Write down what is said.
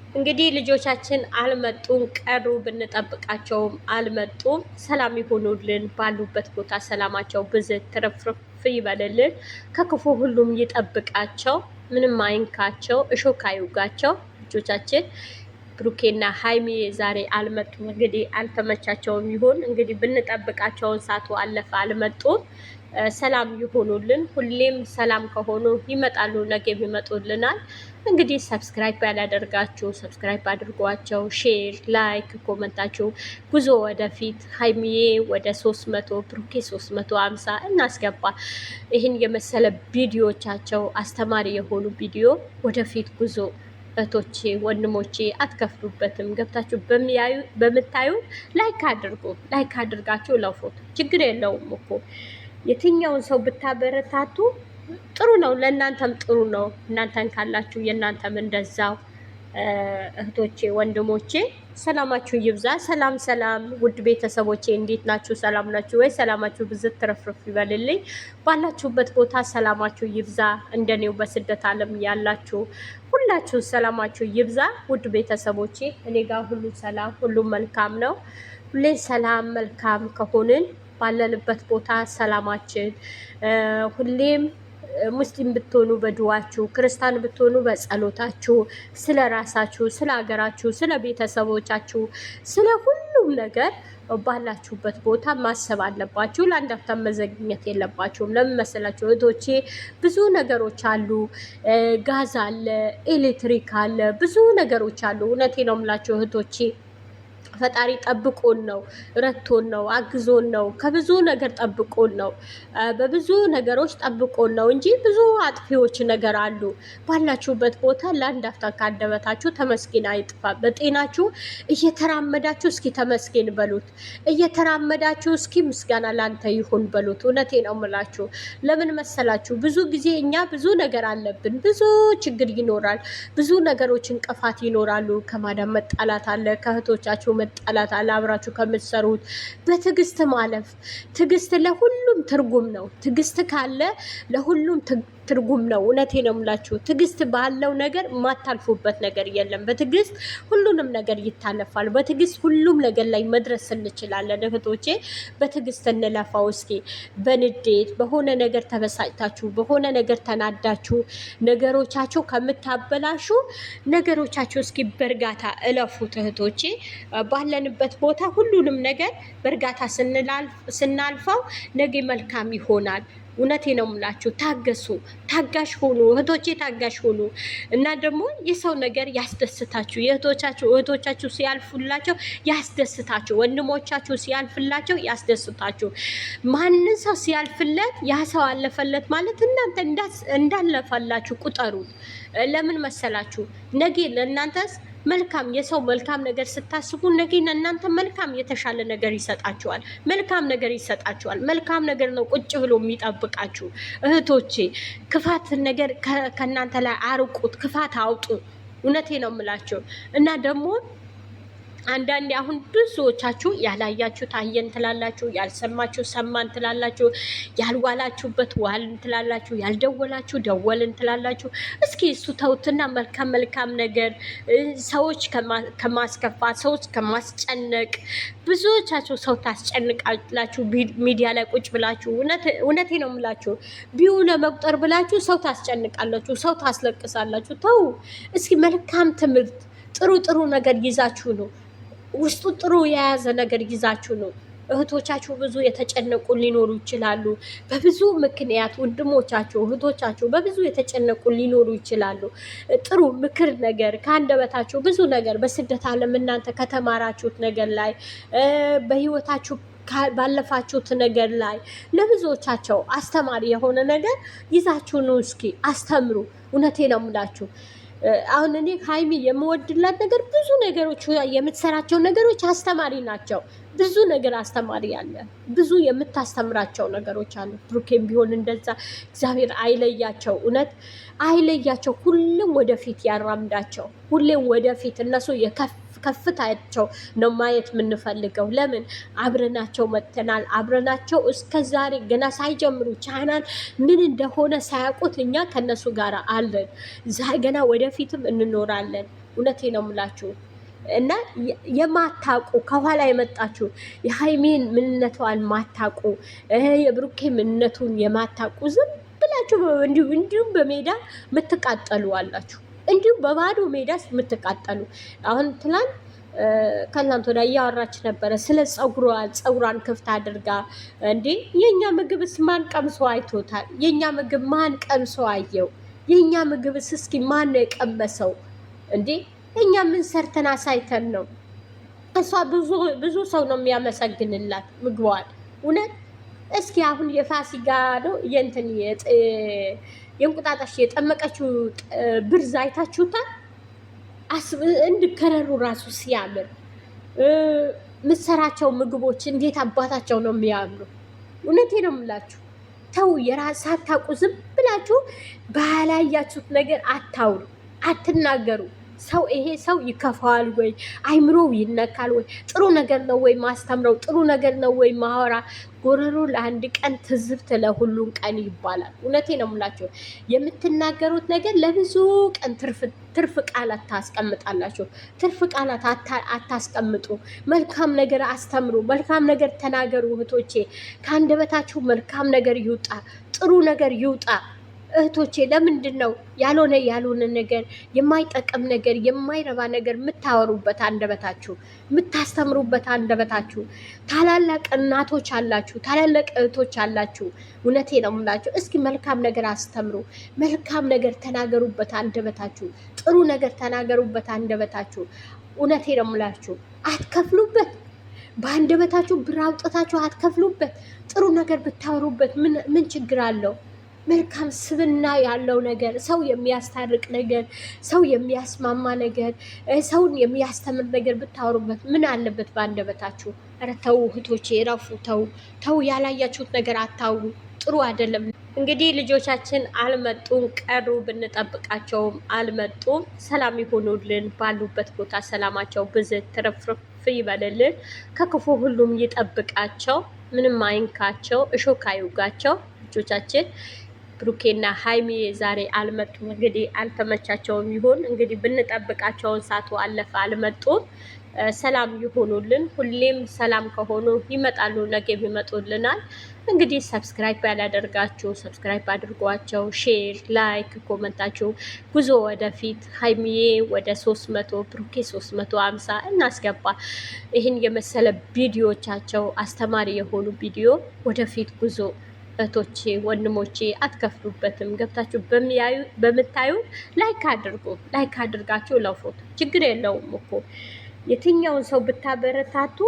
እንግዲህ ልጆቻችን አልመጡም ቀሩ ብንጠብቃቸውም አልመጡም። ሰላም ይሆኑልን፣ ባሉበት ቦታ ሰላማቸው ብዝት ትርፍርፍ ይበልልን፣ ከክፉ ሁሉም ይጠብቃቸው፣ ምንም አይንካቸው፣ እሾክ አይውጋቸው። ልጆቻችን ብሩኬና ሀይሚ ዛሬ አልመጡም። እንግዲህ አልተመቻቸውም ይሆን እንግዲህ ብንጠብቃቸውን ሳቱ አለፈ፣ አልመጡም። ሰላም ይሆኑልን። ሁሌም ሰላም ከሆኑ ይመጣሉ፣ ነገም ይመጡልናል። እንግዲህ ሰብስክራይብ ያላደርጋችሁ ሰብስክራይብ አድርጓቸው። ሼር፣ ላይክ፣ ኮመንታችሁ ጉዞ ወደፊት። ሀይሚዬ ወደ 300 ብሩኬ 350 እናስገባ። ይህን የመሰለ ቪዲዮቻቸው አስተማሪ የሆኑ ቪዲዮ ወደፊት ጉዞ። እህቶቼ ወንድሞቼ አትከፍሉበትም። ገብታችሁ በምታዩ ላይክ አድርጉ። ላይክ አድርጋችሁ ለፎቶ ችግር የለውም እኮ የትኛውን ሰው ብታበረታቱ ጥሩ ነው፣ ለእናንተም ጥሩ ነው። እናንተን ካላችሁ የእናንተም እንደዛው። እህቶቼ ወንድሞቼ ሰላማችሁ ይብዛ። ሰላም ሰላም፣ ውድ ቤተሰቦቼ እንዴት ናችሁ? ሰላም ናችሁ ወይ? ሰላማችሁ ብዝት ትረፍርፍ ይበልልኝ። ባላችሁበት ቦታ ሰላማችሁ ይብዛ። እንደኔው በስደት ዓለም ያላችሁ ሁላችሁ ሰላማችሁ ይብዛ። ውድ ቤተሰቦቼ እኔ ጋር ሁሉ ሰላም፣ ሁሉ መልካም ነው። ሁሌ ሰላም መልካም ከሆንን ባለንበት ቦታ ሰላማችን ሁሌም ሙስሊም ብትሆኑ በድዋችሁ፣ ክርስቲያን ብትሆኑ በጸሎታችሁ፣ ስለ ራሳችሁ፣ ስለ ሀገራችሁ፣ ስለ ቤተሰቦቻችሁ፣ ስለ ሁሉም ነገር ባላችሁበት ቦታ ማሰብ አለባችሁ። ለአንድ አፍታ መዘግኘት የለባችሁም። ለምን መሰላችሁ እህቶቼ? ብዙ ነገሮች አሉ። ጋዝ አለ፣ ኤሌክትሪክ አለ፣ ብዙ ነገሮች አሉ። እውነቴ ነው የምላችሁ እህቶቼ። ፈጣሪ ጠብቆን ነው፣ ረቶን ነው፣ አግዞን ነው፣ ከብዙ ነገር ጠብቆን ነው፣ በብዙ ነገሮች ጠብቆን ነው እንጂ ብዙ አጥፊዎች ነገር አሉ። ባላችሁበት ቦታ ለአንድ አፍታ ካንደበታችሁ ተመስገን አይጥፋ። በጤናችሁ እየተራመዳችሁ እስኪ ተመስገን በሉት። እየተራመዳችሁ እስኪ ምስጋና ላንተ ይሁን በሉት። እውነቴ ነው የምላችሁ። ለምን መሰላችሁ? ብዙ ጊዜ እኛ ብዙ ነገር አለብን፣ ብዙ ችግር ይኖራል፣ ብዙ ነገሮች እንቅፋት ይኖራሉ። ከማዳም መጣላት አለ፣ ከእህቶቻችሁ መጣላት አለ፣ አብራችሁ ከምትሰሩት በትዕግስት ማለፍ። ትዕግስት ለሁሉም ትርጉም ነው። ትዕግስት ካለ ለሁሉም ትርጉም ነው። እውነቴ ነው የምላችሁ። ትዕግስት ባለው ነገር የማታልፉበት ነገር የለም። በትዕግስት ሁሉንም ነገር ይታለፋል። በትዕግስት ሁሉም ነገር ላይ መድረስ እንችላለን። እህቶቼ በትዕግስት እንለፋው እስኪ። በንዴት በሆነ ነገር ተበሳጭታችሁ በሆነ ነገር ተናዳችሁ ነገሮቻችሁ ከምታበላሹ ነገሮቻችሁ እስኪ በእርጋታ እለፉት እህቶቼ። ባለንበት ቦታ ሁሉንም ነገር በእርጋታ ስናልፈው ነገ መልካም ይሆናል። እውነቴ ነው የምላችሁ። ታገሱ፣ ታጋሽ ሆኑ እህቶቼ፣ ታጋሽ ሆኑ እና ደግሞ የሰው ነገር ያስደስታችሁ። እህቶቻችሁ ሲያልፉላቸው ያስደስታችሁ። ወንድሞቻችሁ ሲያልፍላቸው ያስደስታችሁ። ማንን ሰው ሲያልፍለት ያ ሰው አለፈለት ማለት እናንተ እንዳለፈላችሁ ቁጠሩት። ለምን መሰላችሁ? ነገ ለእናንተስ መልካም የሰው መልካም ነገር ስታስቡ ነገ እናንተ መልካም የተሻለ ነገር ይሰጣችኋል። መልካም ነገር ይሰጣችኋል። መልካም ነገር ነው ቁጭ ብሎ የሚጠብቃችሁ እህቶቼ። ክፋት ነገር ከእናንተ ላይ አርቁት፣ ክፋት አውጡ። እውነቴ ነው የምላቸው እና ደግሞ አንዳንዴ አሁን ብዙዎቻችሁ ያላያችሁት አየን ትላላችሁ፣ ያልሰማችሁ ሰማን ትላላችሁ፣ ያልዋላችሁበት ዋልን ትላላችሁ፣ ያልደወላችሁ ደወልን ትላላችሁ። እስኪ እሱ ተውትና መልካም መልካም ነገር ሰዎች ከማስከፋት ሰዎች ከማስጨነቅ ብዙዎቻችሁ ሰው ታስጨንቃላችሁ። ሚዲያ ላይ ቁጭ ብላችሁ እውነቴ ነው የምላችሁ ቢዩ ለመቁጠር ብላችሁ ሰው ታስጨንቃላችሁ፣ ሰው ታስለቅሳላችሁ። ተው እስኪ መልካም ትምህርት ጥሩ ጥሩ ነገር ይዛችሁ ነው ውስጡ ጥሩ የያዘ ነገር ይዛችሁ ነው። እህቶቻችሁ ብዙ የተጨነቁ ሊኖሩ ይችላሉ። በብዙ ምክንያት ወንድሞቻችሁ እህቶቻችሁ በብዙ የተጨነቁ ሊኖሩ ይችላሉ። ጥሩ ምክር ነገር ከአንደበታችሁ ብዙ ነገር በስደት ዓለም እናንተ ከተማራችሁት ነገር ላይ በህይወታችሁ ባለፋችሁት ነገር ላይ ለብዙዎቻቸው አስተማሪ የሆነ ነገር ይዛችሁ ነው። እስኪ አስተምሩ። እውነቴ ነው የምላችሁ። አሁን እኔ ሀይሚ የምወድላት ነገር ብዙ ነገሮች የምትሰራቸው ነገሮች አስተማሪ ናቸው። ብዙ ነገር አስተማሪ አለ። ብዙ የምታስተምራቸው ነገሮች አሉ። ብሩኬም ቢሆን እንደዛ። እግዚአብሔር አይለያቸው፣ እውነት አይለያቸው። ሁሉም ወደፊት ያራምዳቸው። ሁሌም ወደፊት እነሱ ከፍታቸው ነው ማየት የምንፈልገው። ለምን አብረናቸው መጥተናል። አብረናቸው እስከ ዛሬ ገና ሳይጀምሩ ቻናል ምን እንደሆነ ሳያውቁት እኛ ከነሱ ጋር አለን። ገና ወደፊትም እንኖራለን። እውነቴ ነው የምላችሁ። እና የማታውቁ ከኋላ የመጣችሁ የሀይሜን ምንነቷን ማታውቁ የብሩኬ ምንነቱን የማታውቁ ዝም ብላችሁ እንዲሁም በሜዳ የምትቃጠሉ አላችሁ። እንዲሁም በባዶ ሜዳ የምትቃጠሉ አሁን ትናንት ከእናንተ ወዲያ እያወራች ነበረ ስለ ፀጉሯን ክፍት አድርጋ። እንዴ የእኛ ምግብስ ማን ቀምሶ አይቶታል? የእኛ ምግብ ማን ቀምሶ አየው? የእኛ ምግብስ እስኪ ማን ነው የቀመሰው? እንዴ እኛ ምን ሰርተን አሳይተን ነው? እሷ ብዙ ሰው ነው የሚያመሰግንላት ምግቧን። እውነት እስኪ አሁን የፋሲካ ነው የእንቁጣጣሽ የጠመቀችው ብርዝ አይታችሁታል? እንድከረሩ ራሱ ሲያምር ምሰራቸው ምግቦች እንዴት አባታቸው ነው የሚያምሩ። እውነቴ ነው የምላችሁ። ተው የራስ ሳታውቁ ዝም ብላችሁ ባላያችሁት ነገር አታውሩ፣ አትናገሩ። ሰው ይሄ ሰው ይከፋዋል ወይ አይምሮው ይነካል ወይ? ጥሩ ነገር ነው ወይ ማስተምረው? ጥሩ ነገር ነው ወይ ማወራ? ጎረሮ ለአንድ ቀን ትዝብት ለሁሉም ቀን ይባላል። እውነቴ ነው የምላችሁ። የምትናገሩት ነገር ለብዙ ቀን ትርፍ ቃላት ታስቀምጣላችሁ። ትርፍ ቃላት አታስቀምጡ። መልካም ነገር አስተምሩ፣ መልካም ነገር ተናገሩ። እህቶቼ ከአንደበታችሁ መልካም ነገር ይውጣ፣ ጥሩ ነገር ይውጣ። እህቶቼ ለምንድን ነው ያልሆነ ነገር የማይጠቅም ነገር የማይረባ ነገር የምታወሩበት አንደበታችሁ የምታስተምሩበት አንደበታችሁ? ታላላቅ እናቶች አላችሁ፣ ታላላቅ እህቶች አላችሁ። እውነቴ ነው የምላችሁ። እስኪ መልካም ነገር አስተምሩ፣ መልካም ነገር ተናገሩበት አንደበታችሁ፣ ጥሩ ነገር ተናገሩበት አንደበታችሁ። እውነቴ ነው የምላችሁ። አትከፍሉበት፣ በአንደበታችሁ ብር አውጥታችሁ አትከፍሉበት። ጥሩ ነገር ብታወሩበት ምን ችግር አለው? መልካም ስብና ያለው ነገር፣ ሰው የሚያስታርቅ ነገር፣ ሰው የሚያስማማ ነገር፣ ሰውን የሚያስተምር ነገር ብታወሩበት ምን አለበት በአንደበታችሁ? ኧረ ተው እህቶቼ፣ ረፉ። ተው፣ ያላያችሁት ነገር አታውሩ። ጥሩ አይደለም። እንግዲህ ልጆቻችን አልመጡም ቀሩ፣ ብንጠብቃቸውም አልመጡም። ሰላም ይሆኑልን፣ ባሉበት ቦታ ሰላማቸው ብዝት ትርፍርፍ ይበልልን፣ ከክፉ ሁሉም ይጠብቃቸው፣ ምንም አይንካቸው፣ እሾክ አይውጋቸው ልጆቻችን። ብሩኬና ሀይሚ ዛሬ አልመጡም። እንግዲህ አልተመቻቸውም ይሆን እንግዲህ ብንጠብቃቸውን ሳቱ አለፈ፣ አልመጡም። ሰላም ይሆኑልን። ሁሌም ሰላም ከሆኑ ይመጣሉ፣ ነገም ይመጡልናል። እንግዲህ ሰብስክራይብ ያላደርጋችሁ ሰብስክራይብ አድርጓቸው። ሼር፣ ላይክ፣ ኮመንታችሁ ጉዞ ወደፊት። ሀይሚዬ ወደ 300 ብሩኬ 350 እናስገባ። ይህን የመሰለ ቪዲዮቻቸው አስተማሪ የሆኑ ቪዲዮ ወደፊት ጉዞ። እህቶቼ ወንድሞቼ አትከፍሉበትም። ገብታችሁ በምታዩ ላይክ አድርጉ። ላይክ አድርጋችሁ ለፎቶ ችግር የለውም እኮ የትኛውን ሰው ብታበረታቱ